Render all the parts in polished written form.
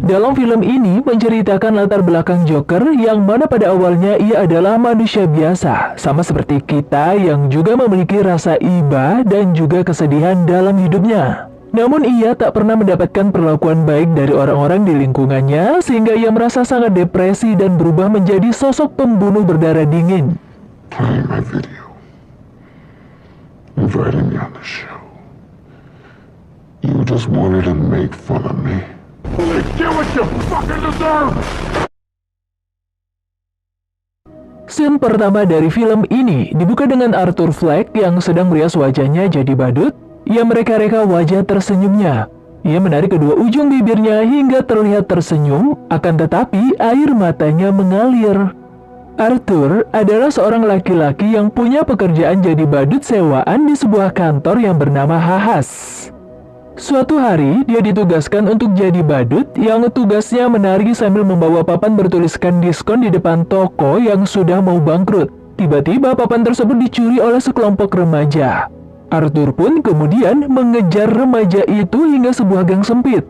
Dalam film ini menceritakan latar belakang Joker yang mana pada awalnya ia adalah manusia biasa, sama seperti kita yang juga memiliki rasa iba dan juga kesedihan dalam hidupnya. Namun ia tak pernah mendapatkan perlakuan baik dari orang-orang di lingkungannya sehingga ia merasa sangat depresi dan berubah menjadi sosok pembunuh berdarah dingin. Playing my video. Inviting me on the show. You just wanted to make fun of me. Get what you fucking deserve! Scene pertama dari film ini dibuka dengan Arthur Fleck yang sedang merias wajahnya jadi badut. Ia mereka-reka wajah tersenyumnya. Ia menarik kedua ujung bibirnya hingga terlihat tersenyum, akan tetapi air matanya mengalir. Arthur adalah seorang laki-laki yang punya pekerjaan jadi badut sewaan di sebuah kantor yang bernama Hahas. Suatu hari, dia ditugaskan untuk jadi badut yang tugasnya menari sambil membawa papan bertuliskan diskon di depan toko yang sudah mau bangkrut. Tiba-tiba papan tersebut dicuri oleh sekelompok remaja. Arthur pun kemudian mengejar remaja itu hingga sebuah gang sempit.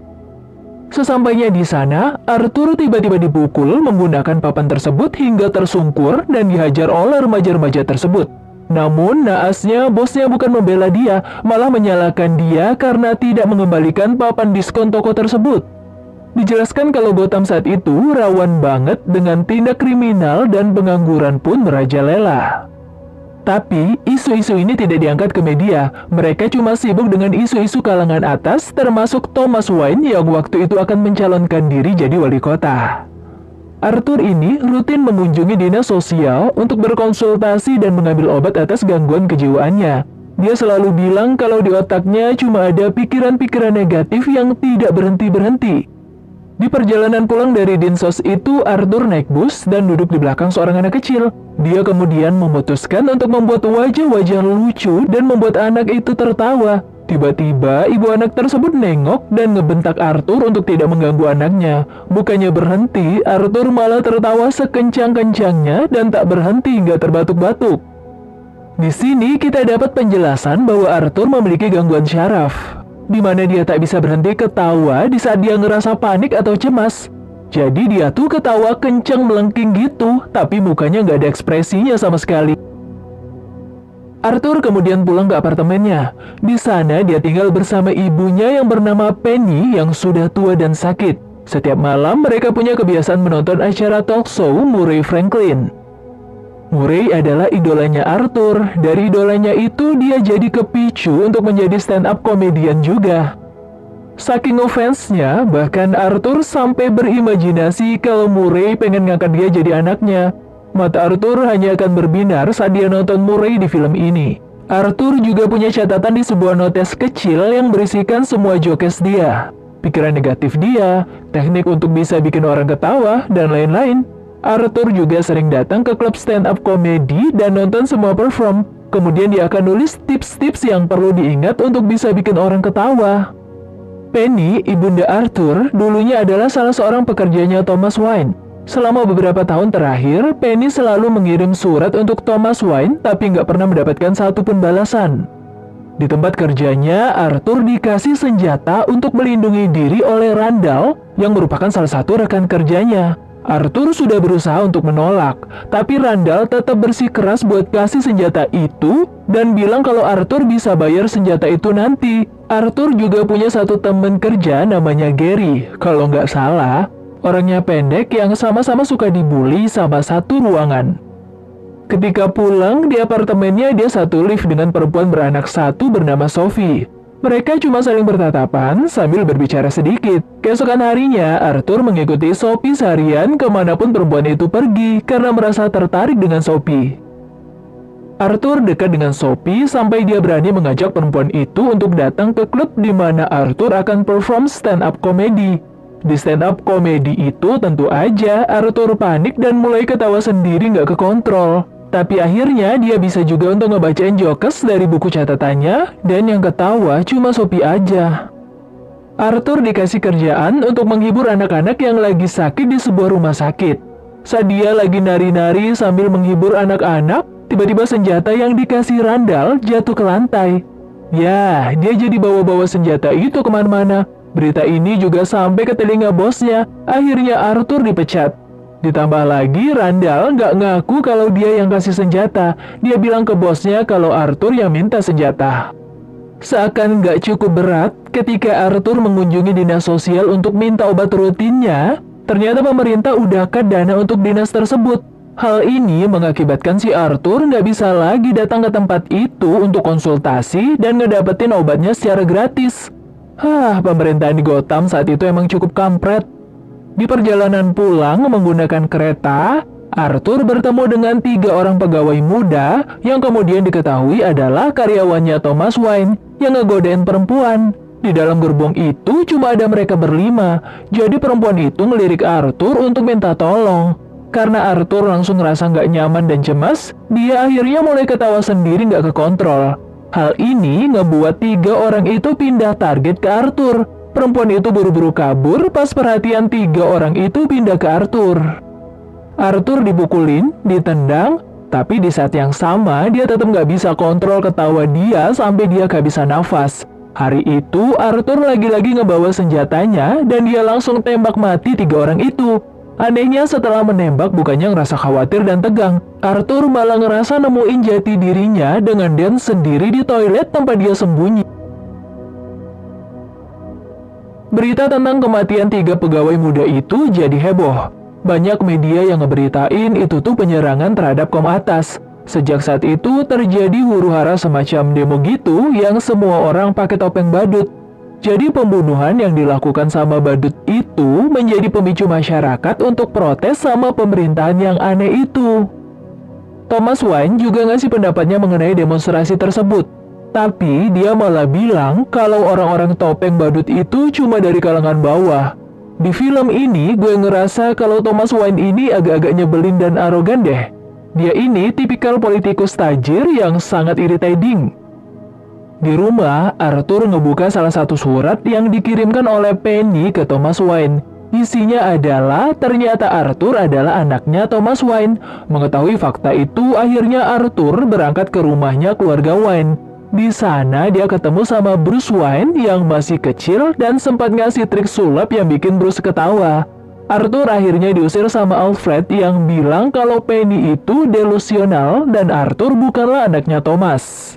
Sesampainya di sana, Arthur tiba-tiba dipukul menggunakan papan tersebut hingga tersungkur dan dihajar oleh remaja-remaja tersebut. Namun naasnya bosnya bukan membela dia, malah menyalahkan dia karena tidak mengembalikan papan diskon toko tersebut. Dijelaskan kalau Gotham saat itu rawan banget dengan tindak kriminal dan pengangguran pun merajalela. Tapi isu-isu ini tidak diangkat ke media, mereka cuma sibuk dengan isu-isu kalangan atas termasuk Thomas Wayne yang waktu itu akan mencalonkan diri jadi wali kota. Arthur ini rutin mengunjungi dinas sosial untuk berkonsultasi dan mengambil obat atas gangguan kejiwaannya. Dia selalu bilang kalau di otaknya cuma ada pikiran-pikiran negatif yang tidak berhenti-berhenti. Di perjalanan pulang dari dinsos itu, Arthur naik bus dan duduk di belakang seorang anak kecil. Dia kemudian memutuskan untuk membuat wajah-wajah lucu dan membuat anak itu tertawa. Tiba-tiba ibu anak tersebut nengok dan ngebentak Arthur untuk tidak mengganggu anaknya. Bukannya berhenti, Arthur malah tertawa sekencang-kencangnya dan tak berhenti hingga terbatuk-batuk. Di sini kita dapat penjelasan bahwa Arthur memiliki gangguan syaraf, di mana dia tak bisa berhenti ketawa di saat dia ngerasa panik atau cemas. Jadi dia tuh ketawa kencang melengking gitu, tapi mukanya nggak ada ekspresinya sama sekali. Arthur kemudian pulang ke apartemennya. Di sana dia tinggal bersama ibunya yang bernama Penny yang sudah tua dan sakit. Setiap malam mereka punya kebiasaan menonton acara talk show Murray Franklin. Murray adalah idolanya Arthur. Dari idolanya itu dia jadi kepicu untuk menjadi stand-up komedian juga. Saking offense-nya, bahkan Arthur sampai berimajinasi kalau Murray pengen ngangkat dia jadi anaknya. Mata Arthur hanya akan berbinar saat dia nonton Murray di film ini. Arthur juga punya catatan di sebuah notes kecil yang berisikan semua jokes dia, pikiran negatif dia, teknik untuk bisa bikin orang ketawa, dan lain-lain. Arthur juga sering datang ke klub stand-up komedi dan nonton semua perform. Kemudian dia akan nulis tips-tips yang perlu diingat untuk bisa bikin orang ketawa. Penny, ibunda Arthur, dulunya adalah salah seorang pekerjanya Thomas Wayne. Selama beberapa tahun terakhir, Penny selalu mengirim surat untuk Thomas Wayne, tapi nggak pernah mendapatkan satupun balasan. Di tempat kerjanya, Arthur dikasih senjata untuk melindungi diri oleh Randall, yang merupakan salah satu rekan kerjanya. Arthur sudah berusaha untuk menolak, tapi Randall tetap bersikeras buat kasih senjata itu, dan bilang kalau Arthur bisa bayar senjata itu nanti. Arthur juga punya satu teman kerja namanya Gary, kalau nggak salah. Orangnya pendek yang sama-sama suka dibully sama satu ruangan. Ketika pulang di apartemennya, dia satu lift dengan perempuan beranak satu bernama Sophie. Mereka cuma saling bertatapan sambil berbicara sedikit. Keesokan harinya, Arthur mengikuti Sophie seharian kemanapun perempuan itu pergi karena merasa tertarik dengan Sophie. Arthur dekat dengan Sophie sampai dia berani mengajak perempuan itu untuk datang ke klub di mana Arthur akan perform stand-up comedy. Di stand-up komedi itu tentu aja Arthur panik dan mulai ketawa sendiri nggak kekontrol. Tapi akhirnya dia bisa juga untuk ngebacain jokes dari buku catatannya, dan yang ketawa cuma Sophie aja. Arthur dikasih kerjaan untuk menghibur anak-anak yang lagi sakit di sebuah rumah sakit. Saat dia lagi nari-nari sambil menghibur anak-anak, tiba-tiba senjata yang dikasih Randall jatuh ke lantai. Ya, dia jadi bawa-bawa senjata itu kemana-mana. Berita ini juga sampai ke telinga bosnya. Akhirnya Arthur dipecat. Ditambah lagi, Randall nggak ngaku kalau dia yang kasih senjata. Dia bilang ke bosnya kalau Arthur yang minta senjata. Seakan nggak cukup berat, ketika Arthur mengunjungi dinas sosial untuk minta obat rutinnya, ternyata pemerintah udah cut dana untuk dinas tersebut. Hal ini mengakibatkan si Arthur nggak bisa lagi datang ke tempat itu untuk konsultasi dan ngedapetin obatnya secara gratis. Pemerintahan di Gotham saat itu emang cukup kampret. Di perjalanan pulang menggunakan kereta, Arthur bertemu dengan 3 orang pegawai muda yang kemudian diketahui adalah karyawannya Thomas Wayne yang ngegodain perempuan. Di dalam gerbong itu cuma ada mereka berlima, jadi perempuan itu ngelirik Arthur untuk minta tolong. Karena Arthur langsung ngerasa nggak nyaman dan cemas, dia akhirnya mulai ketawa sendiri nggak kekontrol. Hal ini ngebuat 3 orang itu pindah target ke Arthur. Perempuan itu buru-buru kabur pas perhatian 3 orang itu pindah ke Arthur. Arthur dipukulin, ditendang, tapi di saat yang sama dia tetap nggak bisa kontrol ketawa dia sampai dia gak bisa nafas. Hari itu Arthur lagi-lagi ngebawa senjatanya dan dia langsung tembak mati 3 orang itu. Anehnya setelah menembak bukannya ngerasa khawatir dan tegang, Arthur malah ngerasa nemuin jati dirinya dengan dance sendiri di toilet tempat dia sembunyi. Berita tentang kematian 3 pegawai muda itu jadi heboh. Banyak media yang ngeberitain itu tuh penyerangan terhadap kaum atas. Sejak saat itu terjadi huru-hara semacam demo gitu yang semua orang pakai topeng badut. Jadi pembunuhan yang dilakukan sama badut itu menjadi pemicu masyarakat untuk protes sama pemerintahan yang aneh itu. Thomas Wayne juga ngasih pendapatnya mengenai demonstrasi tersebut. Tapi dia malah bilang kalau orang-orang topeng badut itu cuma dari kalangan bawah. Di film ini gue ngerasa kalau Thomas Wayne ini agak-agak nyebelin dan arogan deh. Dia ini tipikal politikus tajir yang sangat irritating. Di rumah, Arthur ngebuka salah satu surat yang dikirimkan oleh Penny ke Thomas Wayne. Isinya adalah ternyata Arthur adalah anaknya Thomas Wayne. Mengetahui fakta itu, akhirnya Arthur berangkat ke rumahnya keluarga Wayne. Di sana dia ketemu sama Bruce Wayne yang masih kecil dan sempat ngasih trik sulap yang bikin Bruce ketawa. Arthur akhirnya diusir sama Alfred yang bilang kalau Penny itu delusional dan Arthur bukanlah anaknya Thomas.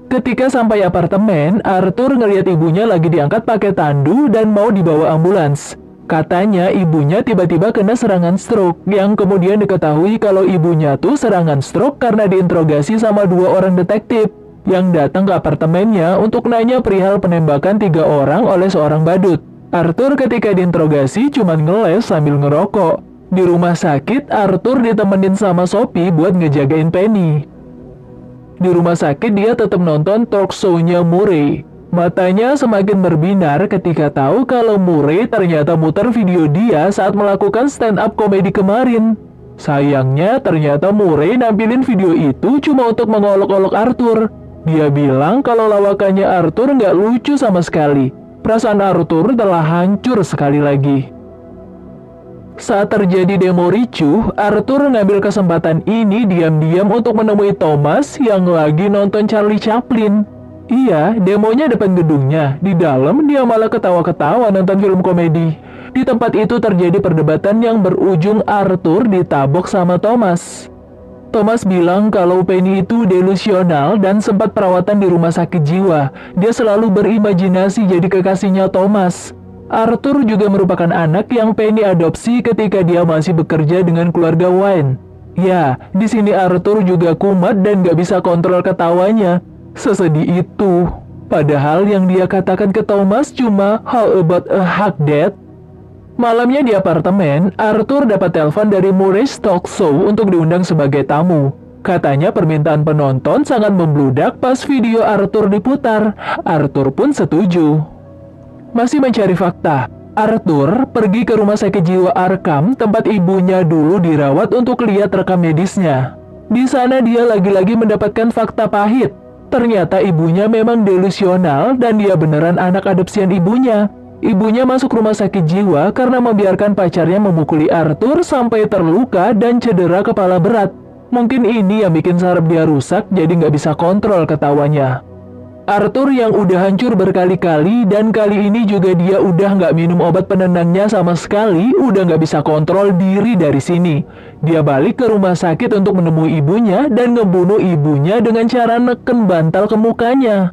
Ketika sampai apartemen, Arthur ngeliat ibunya lagi diangkat pakai tandu dan mau dibawa ambulans. Katanya ibunya tiba-tiba kena serangan stroke yang kemudian diketahui kalau ibunya tuh serangan stroke karena diinterogasi sama 2 orang detektif yang datang ke apartemennya untuk nanya perihal penembakan 3 orang oleh seorang badut. Arthur ketika diinterogasi cuma ngeles sambil ngerokok. Di rumah sakit, Arthur ditemenin sama Sophie buat ngejagain Penny. Di rumah sakit dia tetap nonton talk show-nya Murray. Matanya semakin berbinar ketika tahu kalau Murray ternyata muter video dia saat melakukan stand-up komedi kemarin. Sayangnya ternyata Murray nampilin video itu cuma untuk mengolok-olok Arthur. Dia bilang kalau lawakannya Arthur nggak lucu sama sekali. Perasaan Arthur telah hancur sekali lagi. Saat terjadi demo ricuh, Arthur ngambil kesempatan ini diam-diam untuk menemui Thomas yang lagi nonton Charlie Chaplin. Iya, demonya depan gedungnya. Di dalam dia malah ketawa-ketawa nonton film komedi. Di tempat itu terjadi perdebatan yang berujung Arthur ditabok sama Thomas. Thomas bilang kalau Penny itu delusional dan sempat perawatan di rumah sakit jiwa. Dia selalu berimajinasi jadi kekasihnya Thomas. Arthur juga merupakan anak yang Penny adopsi ketika dia masih bekerja dengan keluarga Wayne. Ya, di sini Arthur juga kumat dan gak bisa kontrol ketawanya. Sesedih itu. Padahal yang dia katakan ke Thomas cuma, "How about a hug, Dad?" Malamnya di apartemen, Arthur dapat telepon dari Murray's talk show untuk diundang sebagai tamu. Katanya permintaan penonton sangat membludak pas video Arthur diputar. Arthur pun setuju. Masih mencari fakta, Arthur pergi ke rumah sakit jiwa Arkham tempat ibunya dulu dirawat untuk lihat rekam medisnya. Di sana dia lagi-lagi mendapatkan fakta pahit. Ternyata ibunya memang delusional dan dia beneran anak adopsian ibunya. Ibunya masuk rumah sakit jiwa karena membiarkan pacarnya memukuli Arthur sampai terluka dan cedera kepala berat. Mungkin ini yang bikin saraf dia rusak jadi nggak bisa kontrol ketawanya. Arthur yang udah hancur berkali-kali dan kali ini juga dia udah nggak minum obat penenangnya sama sekali, udah nggak bisa kontrol diri dari sini. Dia balik ke rumah sakit untuk menemui ibunya dan ngebunuh ibunya dengan cara neken bantal ke mukanya.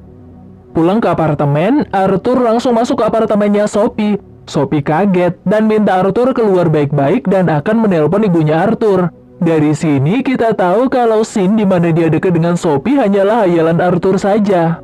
Pulang ke apartemen, Arthur langsung masuk ke apartemennya Sophie. Sophie kaget dan minta Arthur keluar baik-baik dan akan menelpon ibunya Arthur. Dari sini kita tahu kalau scene di mana dia dekat dengan Sophie hanyalah hayalan Arthur saja.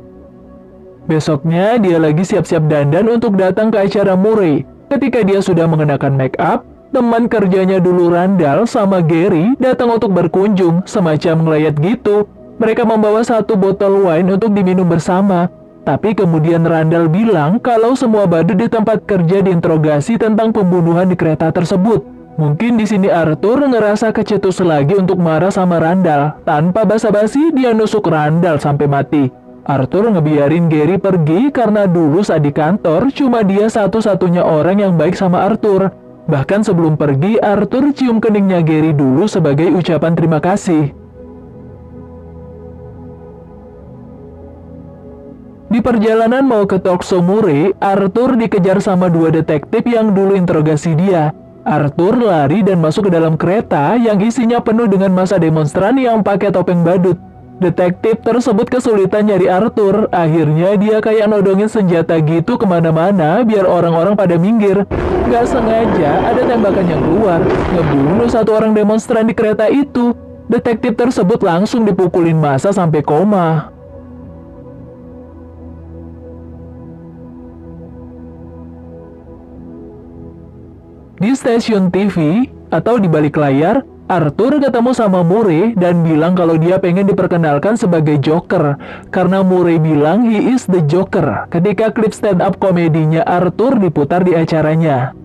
Besoknya dia lagi siap-siap dandan untuk datang ke acara Murray. Ketika dia sudah mengenakan make up, teman kerjanya dulu Randall sama Gary datang untuk berkunjung, semacam ngelayat gitu. Mereka membawa satu botol wine untuk diminum bersama. Tapi kemudian Randall bilang kalau semua badut di tempat kerja diinterogasi tentang pembunuhan di kereta tersebut. Mungkin di sini Arthur ngerasa kecetus lagi untuk marah sama Randall. Tanpa basa-basi dia nusuk Randall sampai mati. Arthur ngebiarin Gary pergi karena dulu saat di kantor cuma dia satu-satunya orang yang baik sama Arthur. Bahkan sebelum pergi, Arthur cium keningnya Gary dulu sebagai ucapan terima kasih. Di perjalanan mau ke talkshow Murray, Arthur dikejar sama dua detektif yang dulu interogasi dia. Arthur lari dan masuk ke dalam kereta yang isinya penuh dengan massa demonstran yang pakai topeng badut. Detektif tersebut kesulitan nyari Arthur. Akhirnya dia kayak nodongin senjata gitu kemana-mana biar orang-orang pada minggir. Gak sengaja ada tembakan yang keluar, ngebunuh satu orang demonstran di kereta itu. Detektif tersebut langsung dipukulin massa sampai koma. Di stasiun TV atau di balik layar, Arthur ketemu sama Murray dan bilang kalau dia pengen diperkenalkan sebagai Joker. Karena Murray bilang he is the Joker ketika klip stand-up komedinya Arthur diputar di acaranya.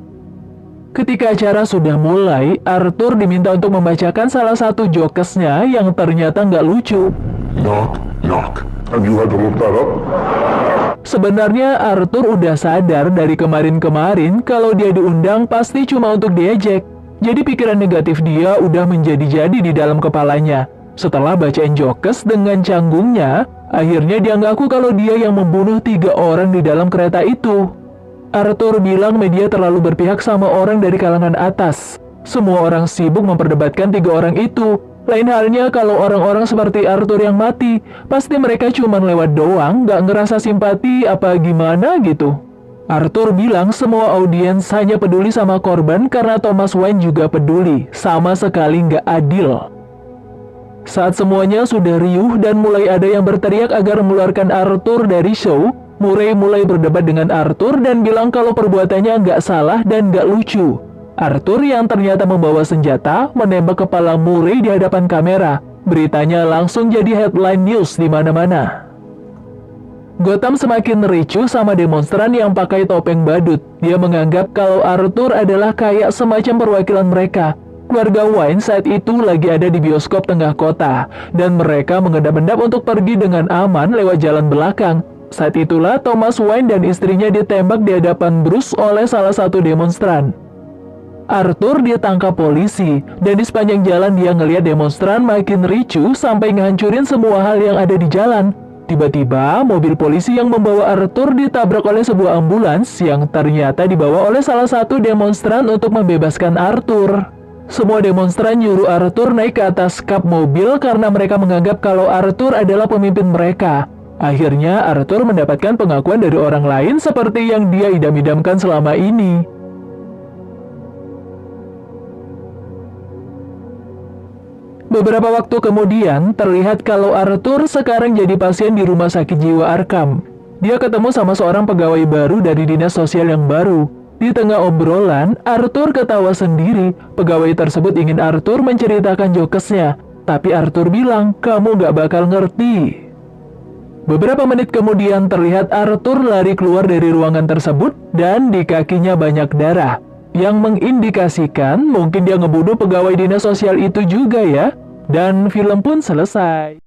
Ketika acara sudah mulai, Arthur diminta untuk membacakan salah satu jokesnya yang ternyata nggak lucu. Knock, knock. Have you had to look that up? Sebenarnya Arthur udah sadar dari kemarin-kemarin kalau dia diundang pasti cuma untuk diejek. Jadi pikiran negatif dia udah menjadi-jadi di dalam kepalanya. Setelah bacain jokes dengan canggungnya, akhirnya dia ngaku kalau dia yang membunuh 3 orang di dalam kereta itu. Arthur bilang media terlalu berpihak sama orang dari kalangan atas. Semua orang sibuk memperdebatkan 3 orang itu. Lain halnya kalau orang-orang seperti Arthur yang mati, pasti mereka cuma lewat doang, gak ngerasa simpati apa gimana gitu. Arthur bilang semua audiens hanya peduli sama korban karena Thomas Wayne juga peduli, sama sekali gak adil. Saat semuanya sudah riuh dan mulai ada yang berteriak agar mengeluarkan Arthur dari show, Murray mulai berdebat dengan Arthur dan bilang kalau perbuatannya gak salah dan gak lucu. Arthur yang ternyata membawa senjata menembak kepala Murray di hadapan kamera. Beritanya langsung jadi headline news di mana-mana. Gotham semakin ricuh sama demonstran yang pakai topeng badut. Dia menganggap kalau Arthur adalah kayak semacam perwakilan mereka. Keluarga Wayne saat itu lagi ada di bioskop tengah kota dan mereka mengendap-endap untuk pergi dengan aman lewat jalan belakang. Saat itulah Thomas Wayne dan istrinya ditembak di hadapan Bruce oleh salah satu demonstran. Arthur ditangkap polisi, dan di sepanjang jalan dia ngelihat demonstran makin ricuh sampai ngehancurin semua hal yang ada di jalan. Tiba-tiba, mobil polisi yang membawa Arthur ditabrak oleh sebuah ambulans yang ternyata dibawa oleh salah satu demonstran untuk membebaskan Arthur. Semua demonstran nyuruh Arthur naik ke atas kap mobil karena mereka menganggap kalau Arthur adalah pemimpin mereka. Akhirnya, Arthur mendapatkan pengakuan dari orang lain seperti yang dia idam-idamkan selama ini. Beberapa waktu kemudian, terlihat kalau Arthur sekarang jadi pasien di rumah sakit jiwa Arkham. Dia ketemu sama seorang pegawai baru dari dinas sosial yang baru. Di tengah obrolan, Arthur ketawa sendiri. Pegawai tersebut ingin Arthur menceritakan jokesnya. Tapi Arthur bilang, kamu gak bakal ngerti. Beberapa menit kemudian terlihat Arthur lari keluar dari ruangan tersebut dan di kakinya banyak darah. Yang mengindikasikan mungkin dia ngebunuh pegawai dinas sosial itu juga ya. Dan film pun selesai.